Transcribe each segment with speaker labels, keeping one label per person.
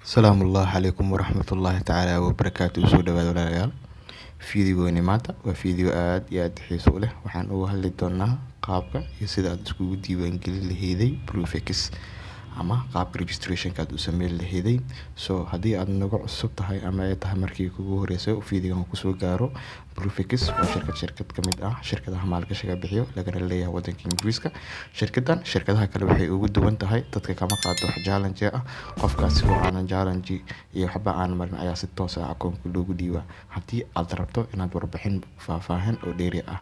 Speaker 1: Salaamu Allaahi calaykum waraxmatullaahi tacaala wabarakaatuh. Soo dhawaada walaalayaal. Fiidiyooni maanta waa fiidiyo aad iyo aad xiiso u leh. Waxaan uga hadli doonaa qaabka iyo sida aad iskugu diiwaangelin laheeday ProofX ama qaabka registrationka aad u sameyn laheeday. Haddii aad nagu cusub tahay ama ay tahay markii kugu horeysay fiidiyoon kusoo gaaro, ProofX waa shirkad ka mid ah shirkadaha maalgashiga bixiyo lagana leeyahay waddanka Ingiriiska. Shirkadaha kale waxay ugu duwan tahay dadka kama qaado wax challenge ah. Qofkaasi oo aanan challenge iyo waxba aan marin ayaa si toos ah akoonka loogu dhiibaa. Haddii aad rabto inaad warbixin faahfaahin oo dheeri ah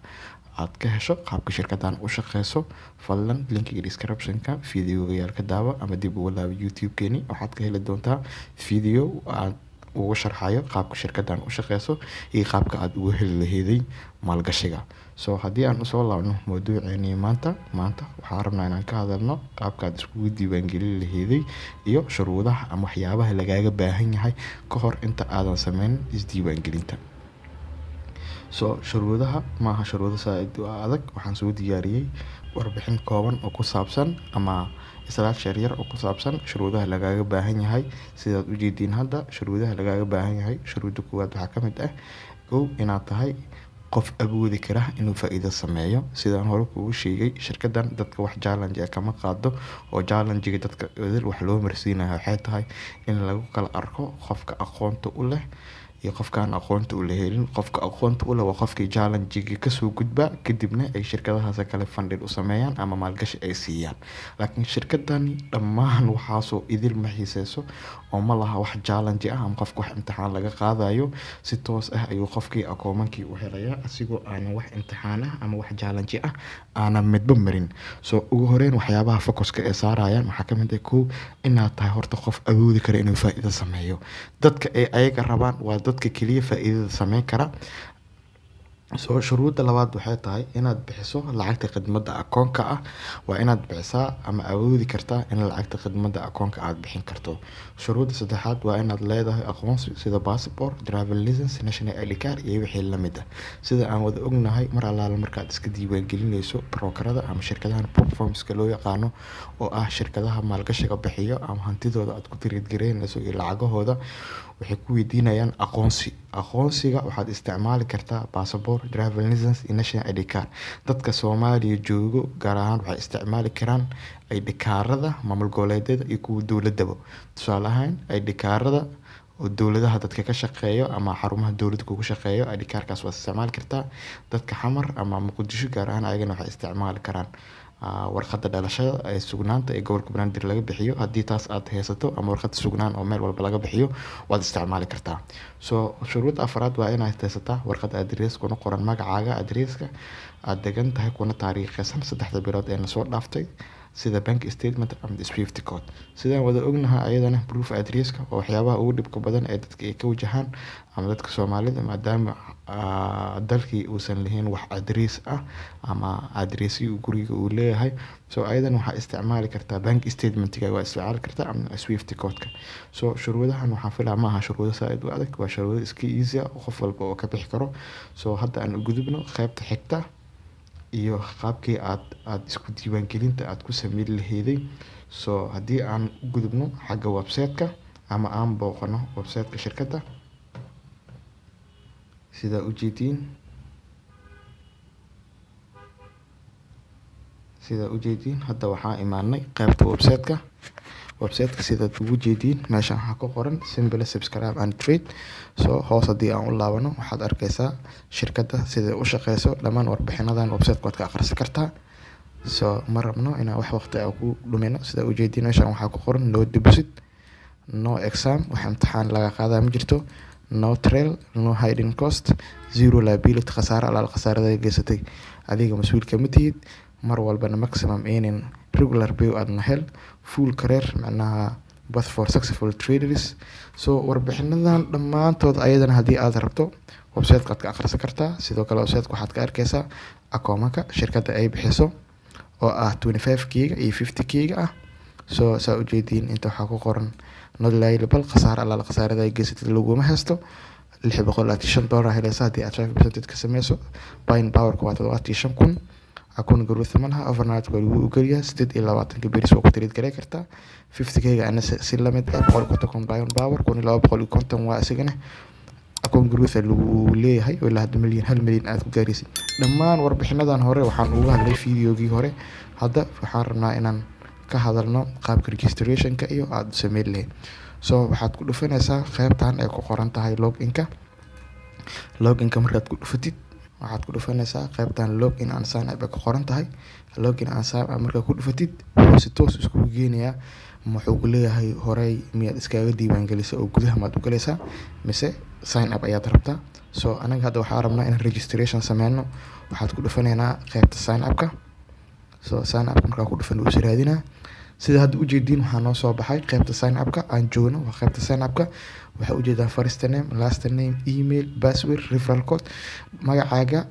Speaker 1: aad ka hesho qaabka shirkaddan u shaqeyso, fadlan linkiga description-ka fiidiyowga yaal ka daawa ama dib ugu laabo YouTube-keeni. Waxaad ka heli doontaa fiidiyo aan ugu sharxayo qaabka shirkaddan u shaqeyso iyo qaabka aad ugu heli laheeday maalgashiga. Haddii aan usoo laabno mawduuceeni maanta waxaan rabnaa inaan ka hadalno qaabka aad iskugu diiwaangelin laheeday iyo shuruudaha ama waxyaabaha lagaaga baahan yahay ka hor inta aadan sameyn isdiiwaangelinta. Shuruudaha maaha shuruudo saaid u adag. Waxaan soo diyaariyey warbixin kooban oo ku saabsan ama slideshare yar oo ku saabsan shuruudaha lagaaga baahan yahay. Sidaad u jeediin hadda shuruudaha lagaaga baahan yahay, shuruuda koowaad waxaa ka mid ah inaad tahay qof awoodi kara inuu faa'iido sameeyo. Sidaan hore kuugu sheegay, shirkaddan dadka wax challenge ah kama qaado, oo challenge-ga dadka wax loo marsiinayo waxay tahay in lagu kala arko qofka aqoonta u leh iyo qofka aan aqoonta u lahayn. Qofka aqoonta u leh waa qofkii challenge-ga ka soo gudba kadibna ay shirkadahaas kale funding u sameeyaan ama maalgashi ay siiyaan. Laakiin shirkaddan dhammaan waxaasoo idil ma xiiseyso oo ma laha wax challenge ah ama qofka wax imtixaan laga qaadayo. Si toos ah ayuu qofkii akoomankii u helayaa asigoo aanan wax imtixaan ah ama wax challenge ah aanan midba marin. Ugu horeyn waxyaabaha focus-ka ee saarayaan waxaa ka mid ah inaad tahay horta qof awoodi kara inuu faa'iido sameeyo. Dadka ay ayaga rabaan waa dadka kaliya faa'iidada sameyn kara. Shuruuda labaad waxay tahay inaad bixiso lacagta khidmadda akoonka ah. Waa inaad bixisaa ama awoodi kartaa in lacagta khidmadda akoonka aad bixin karto. Shuruuda saddexaad waa inaad leedahay aqoonsi sida passport, driving license, national ID card iyo wixii la mid ah. Sida aan wada ognahay, mar allaala markaad iska diiwaangelinayso brokerada ama shirkadahan platforms-ka loo yaqaano oo ah shirkadaha maalgashiga bixiyo ama hantidooda aad ku trade gareynayso iyo lacagahooda, waxay ku weydiinayaan aqoonsi. Aqoonsiga waxaad isticmaali kartaa passport, driving license iyo national ID card. Dadka Soomaaliya joogo gaar ahaan waxay isticmaali karaan ID card-rada maamul goboleedyada iyo kuwa dowladaba. Tusaale ahaan, ID card-rada oo dowladaha dadka ka shaqeeyo ama xarumaha dowladda kugu shaqeeyo, ID card-kaas waad isticmaali kartaa. Dadka Xamar ama Muqdisho gaar ahaan ayagana waxay isticmaali karaan warqadda dhalashada ee sugnaanta ee gobolka Banaadir laga bixiyo. Haddii taas aad haysato ama warqadda sugnaan oo meel walba laga bixiyo, waad isticmaali kartaa. Shuruuda afraad waa inaad haysataa warqad address kuna qoran magacaaga, address-ka aad degan tahay, kuna taariikhaysan 3 bilood ee soo dhaaftay, sida bank statement ama Swift code. Sidaan wada ognahay ayadana proof address-ka oo waxyaabaha ugu dhibka badan ee dadka ay ka wajahaan ama dadka Soomaalida, maadaama dalkii uusan lahayn wax address ah ama address-ii guriga uu leeyahay. Ayadana waxaa isticmaali kartaa bank statement-ka, waa isticmaali kartaa ama Swift code-ka. Shuruudahan waxaan filaa maaha shuruudo saaid u adag, waa shuruudo iska easy ah oo qof walba oo ka bixi karo. Hadda aan u gudubno qaybta xigta iyo qaabkii aad isku diiwaangelinta aad ku sameyn laheeday. Haddii aan u gudubno xagga website-ka ama aan booqano website-ka shirkadda, sida u jeediin hadda waxaan imaanay qaybta website-ka sidaad ugu jeediin meesha waxaa ku qoran simple subscribe and trade. Hoos haddii aan u laabano waxaad arkaysaa shirkadda sida u shaqeyso. Dhammaan warbixinadan website-ka waad ka akhrisan kartaa. Ma rabno inaan wax waqti ah ku dhumino. Sida u jeediin meeshan waxaa ku qoran no deposit, no exam, wax imtixaan laga qaadaa ma jirto, no trail, no hidden cost, zero liability, khasaare alaal khasaarada ay geysatay adiga mas'uul kama tihid. Mar walbana maximum earning regular pay aadna hel, full career macnaha path for successful traders. Warbixinadan dhammaantood ayadana haddii aad rabto website-ka aad ka akhrisan kartaa. Sidoo kale website-ka waxaad ka arkaysaa akoomanka shirkadda ay bixiso oo ah 25k iyo 50k ah. Saa u jeediin inta waxaa ku qoran not liable, khasaare alaal khasaarada ay geysatay laguma haysto. $605 helaysaa haddii aad 5% ka sameyso. Buying power-ka waa 75,000. akoon growth ma laha, overnight waa lagu ogolyahay 28 beris waa ku trade gareyn kartaa. 50k ana si lamid ah 150 buying power 1250 waa isagana akoon growth lagu leeyahay oo ilaa hadda hal milyan aad ku gaaraysid. dhammaan warbixinadan hore waxaan uga hadlay videogii hore. hadda waxaan rabnaa inaan ka hadalno qaabka registrationka iyo aad sameyn lahayd. So waxaad ku dhufanaysaa qaybtan ay ku qoran tahay loginka markaad ku dhufatid waxaad ku dhufanaysaa qaybtan login and sign up ay ku qoran tahay. login and sign up markaad ku dhufatid wuxuu si toos iskugu geenayaa wuxuu ku leeyahay horey miyaad iskaga diiwaangelisay oo gudaha maad u galaysaa mise sign up ayaad rabtaa. So anaga hadda waxaan rabnaa inaan registration sameyno. waxaad ku dhufanaynaa qaybta sign upka. So sign up markaa ku dhufan wuu is raadinaa. sida hadda ujeediin waxaa noo soo baxay qaybta sign upka aan joogno. waa qaybta sign upka waxaa ujeedaa first name, last name, email, password, referral code. magacaaga,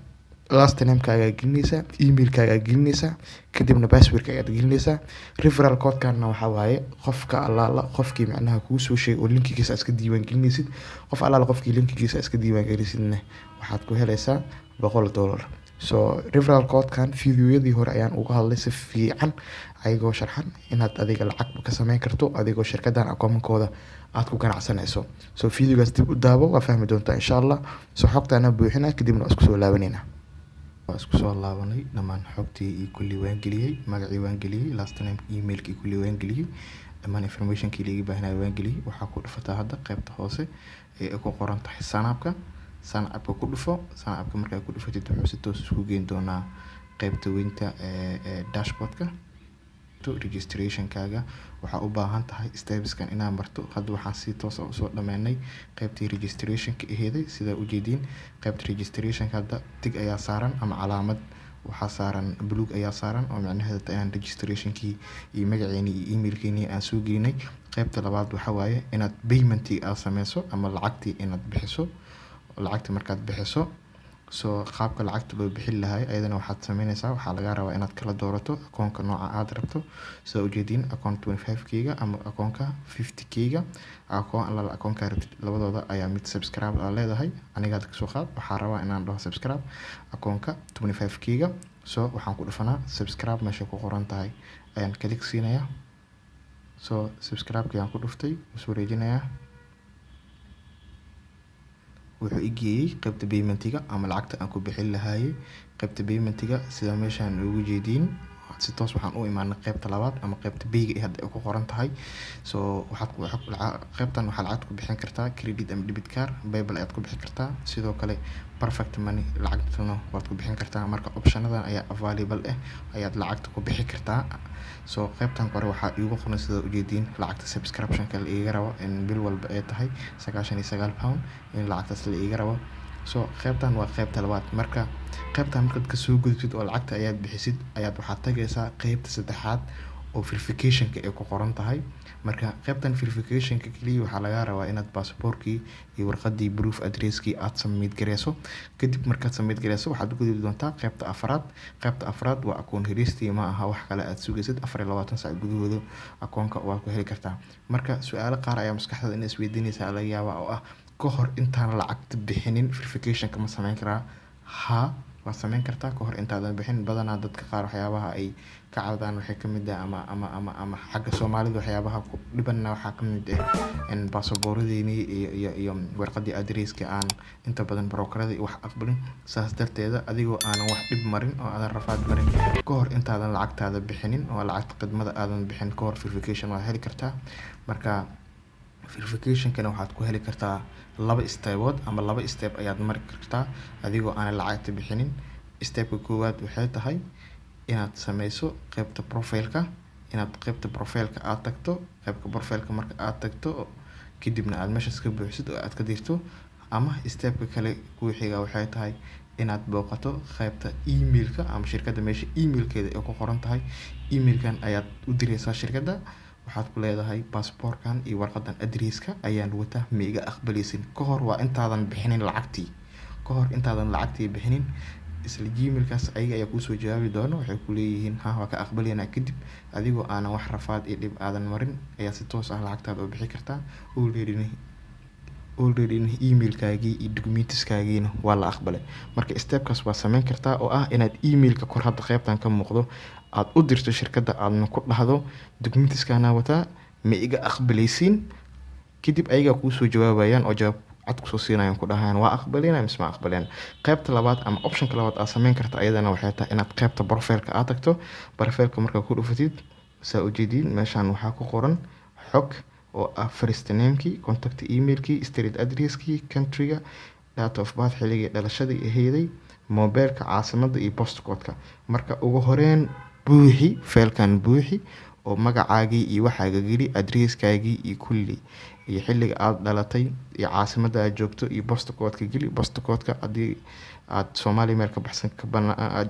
Speaker 1: last name-kaaga gelinaysaa, email-kaaga gelinaysaa, kadibna password-kaaga aad gelinaysaa. referral code-kana waxaa waaye qofka allaala qofkii macnaha kuu soo sheegay oo linkigiisa iska diiwaan gelinaysid. qof allaala qofkii linkigiisa iska diiwaan gelinaysidna waxaad ku helaysaa $100. So referral code-kan videoyadii hore ayaan uga hadlay si fiican ayagoo sharxan inaad adiga lacag ka sameyn karto adigoo shirkadan akoonkooda aad ku ganacsanayso. So videogaas dib u daawo waa fahmi doontaa insha Allah. So xogtaana buuxinaa kadibna waa isku soo laabanayna. waa isku soo laabanay dhammaan xogtii iyo kulli waan geliyay, magacii waan geliyay, last name, emailkii kulli waan geliyay, dhammaan informationkii laga baahnaa waan geliyay. waxaa ku dhufataa hadda qaybta hoose ee ku qoran tahay sign upka. sign upka ku dhufo. sign upka markaa ku dhufatid wuxuu si toos isku geyn doonaa qaybta weynta dashboardka. registrationkaaga waxaa u baahan tahay stepskan inaad marto. hadda waxaan si toos ah usoo dhameynay qaybtii registrationka aheeday. sidaa ujeediin qaybta registrationka hadda tig ayaa saaran ama calaamad waxaa saaran buluug ayaa saaran oo macnaheedu tahay inaan registrationkii iyo magaceeni iyo emailkeeni aan soo gelinay. qaybta labaad waxaa waaye inaad paymentii aad sameyso ama lacagtii inaad bixiso. lacagta markaad bixiso so qaabka lacagta loo bixin lahay ayadana waxaad sameynaysaa. waxaa laga rabaa inaad kala doorato akoonka nooca aad rabto. sida ujeediin akoon 25k ama akoonka 50k akoonka rabtid labadooda ayaa mid subscribe aad leedahay. aniga hadda kasoo qaad waxaa rabaa inaan dhaho subscribe akoonka 25k. so waxaan ku dhufanaa subscribe meesha ku qoran tahay ayaan click siinayaa. so subscribe-ka ayaan ku dhuftay soo wareejinayaa. wuxuu igeeyay qaybta paymentiga ama lacagta aan ku bixin lahaayay. qaybta paymentiga sida meeshaan ugu jeediin si toos waxaan u imaanay qaybta labaad ama qaybta payga ee hadda ku qoran tahay. so qaybtan waxaa lacagta ku bixin kartaa credit ama debit card, PayPal ayaad ku bixin kartaa. sidoo kale perfect money lacagtuna waad ku bixin kartaa. marka optionadan ayaa available ah ayaad lacagta ku bixin kartaa. so qaybtan hore waxaa iigu qoran sida ujeediin lacagta subscription-ka la iiga rabo in bil walba ay tahay £99 in lacagtaas la iiga rabo. so qaybtan waa qaybta labaad. marka qaybtan markaad kasoo gudubtid oo lacagta ayaad bixisid ayaad waxaad tagaysaa qaybta saddexaad oo verification-ka ay ku qoran tahay. marka qaybtan verification-ka kaliya waxaa laga rabaa inaad passportkii iyo warqadii proof addresskii aad submit gareyso. kadib markaad submit gareyso waxaad u gudbi doontaa qaybta afraad. qaybta afraad waa akoon helistii ma aha wax kale aad sugaysid 24 saac gudahooda akoonka waa ku heli kartaa. marka su'aalo qaar ayaa maskaxdaada in isweydiinaysa laga yaabaa oo ah ka hor intaan lacagta bixinin verification-ka ma sameyn karaa? haa waa sameyn kartaa ka hor intaadan bixin. badanaa dadka qaar waxyaabaha ay ka caawdaan waxay ka mid ah ama xagga Soomaalida waxyaabaha ku dhibana waxaa ka mid ah in baasaboorradeeni iyo warqadii addresska aan inta badan brokerada wax aqbalin. saas darteeda adigoo aanan wax dhib marin oo aadan rafaad marin ka hor intaadan lacagtaada bixinin oo lacagta khidmada aadan bixin ka hor verification waa heli kartaa. marka verification-kana waxaad ku heli kartaa laba step ama laba step ayaad mari kartaa adigoo aan lacagta bixinin. step-ka koowaad waxay tahay inaad sameyso qaybta profile-ka. inaad qaybta profile-ka aad tagto. qaybta profile-ka marka aad tagto kadibna aad meeshaas ka buuxisid oo aad ka dirto. ama step-ka kale ku xiga waxay tahay inaad booqato qaybta email-ka ama shirkadda meesha email-keeda ay ku qoran tahay. email-kan ayaad u diraysaa shirkadda. waxaad ku leedahay passportkan iyo warqadan addresska ayaan wata ma iga aqbalaysin. ka hor waa intaadan bixinin lacagtii. ka hor intaadan lacagtii bixinin isla gmail-kaas ayaga ayaa kuu soo jawaabi doona. waxay ku leeyihiin ha waa ka aqbalaynaa. kadib adigoo aanan wax rafaad iyo dhib aadan marin ayaa si toos ah lacagtaada u bixi kartaa. oo leedin already emailkaagii iyo documentiskaagiina waa la aqbalay. Marka stepkaas waa sameyn kartaa oo ah inaad emailka kor hadda qaybtan ka muuqdo aad u dirto shirkadda aadna ku dhahdo documentiskaana wataa ma iga aqbalaysiin, kadib ayaga kuu soo jawaabayaan oo jawaab cad kusoo siinayaan ku dhahayaan waa aqbaleen mise ma aqbaleen. Qaybta labaad ama optionka labaad aad sameyn karta ayadana waxay tahay inaad qaybta profile-ka aad tagto. Profile-ka markaa ku dhufatid saa ujeedin meeshaan waxaa ku qoran xog oo ah first name-kii, contact email-kii, street address-kii, country-ga, date of birth xilligii dhalashadii aheeday, mobilka, caasimadda iyo postcode-ka. Marka ugu horeyn buuxi faylkan buuxi oo magacaagii iyo waxaaga geli address-kaagii iyo kulli iyo xilliga aad dhalatay iyo caasimadda aad joogto iyo postcode-ka geli. Postcode-ka haddii aad Soomaaliya meel ka baxsan ka banaan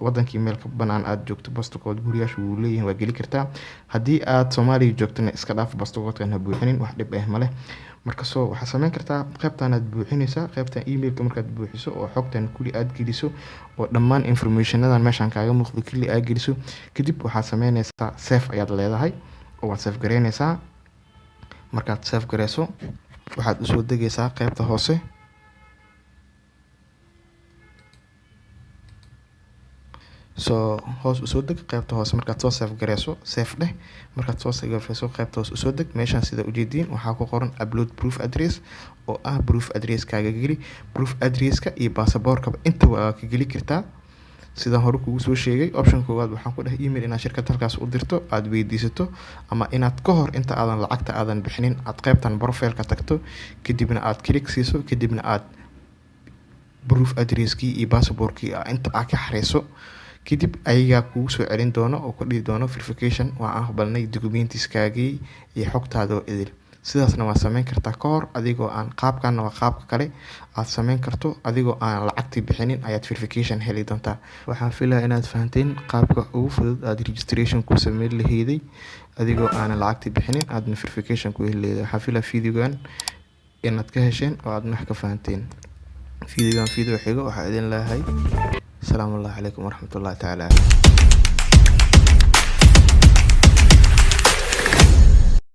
Speaker 1: wadankii meel ka banaan aad joogto postcode guriyaasha wuu leeyahay waa geli kartaa. Haddii aad Soomaaliya joogtana iska dhaaf postcode-kan ha buuxinin wax dhib ah ma leh. Marka soo waxaa sameyn kartaa qaybtan aad buuxinaysaa qaybtan emailka markaad buuxiso oo xogtan kulli aad geliso oo dhammaan informationadan meeshaan kaaga muuqdo kulli aad geliso, kadib waxaad sameynaysaa save ayaad leedahay oo waad save gareynaysaa. Markaad save gareyso waxaad usoo degaysaa qaybta hoose hoos usoo deg qaybta hoose. Markaad soo save gareyso save dheh. Markaad soo save gareyso qaybta hoose usoo deg meeshaan sida ujeediin waxaa ku qoran upload proof address oo ah proof address-kaaga geli. Proof address-ka iyo baasaboorkaba inta waa ka geli kartaa sidaan hore kugu soo sheegay. Option koowaad waxaan ku dhahay email inaad shirkad halkaas u dirto aad weydiisato ama inaad ka hor inta aadan lacagta aadan bixinin aad qaybtan profile-ka tagto kadibna aad click siiso kadibna aad proof address-kii iyo baasaboorkii inta aad ka xareyso kadib ayagaa kugu soo celin doono oo ku dhihi doono verification waa aqbalnay documentiskaagii iyo xogtaada oo idil. Sidaasna waa sameyn kartaa ka hor adigoo aan qaabkan waa qaabka kale aad sameyn karto adigoo aan lacagtii bixinin ayaad verification heli doontaa. Waxaan filayaa inaad fahanteen qaabka ugu fudud aad registration ku sameyn laheeday adigoo aan lacagtii bixinin aadna verification ku heli laheeday. Waxaan filayaa videogan inaad ka hesheen oo aad wax ka fahanteen. Video xigo waxaa idin leeyahay. Asalaamu calaykum waraxmatullaahi tacaala.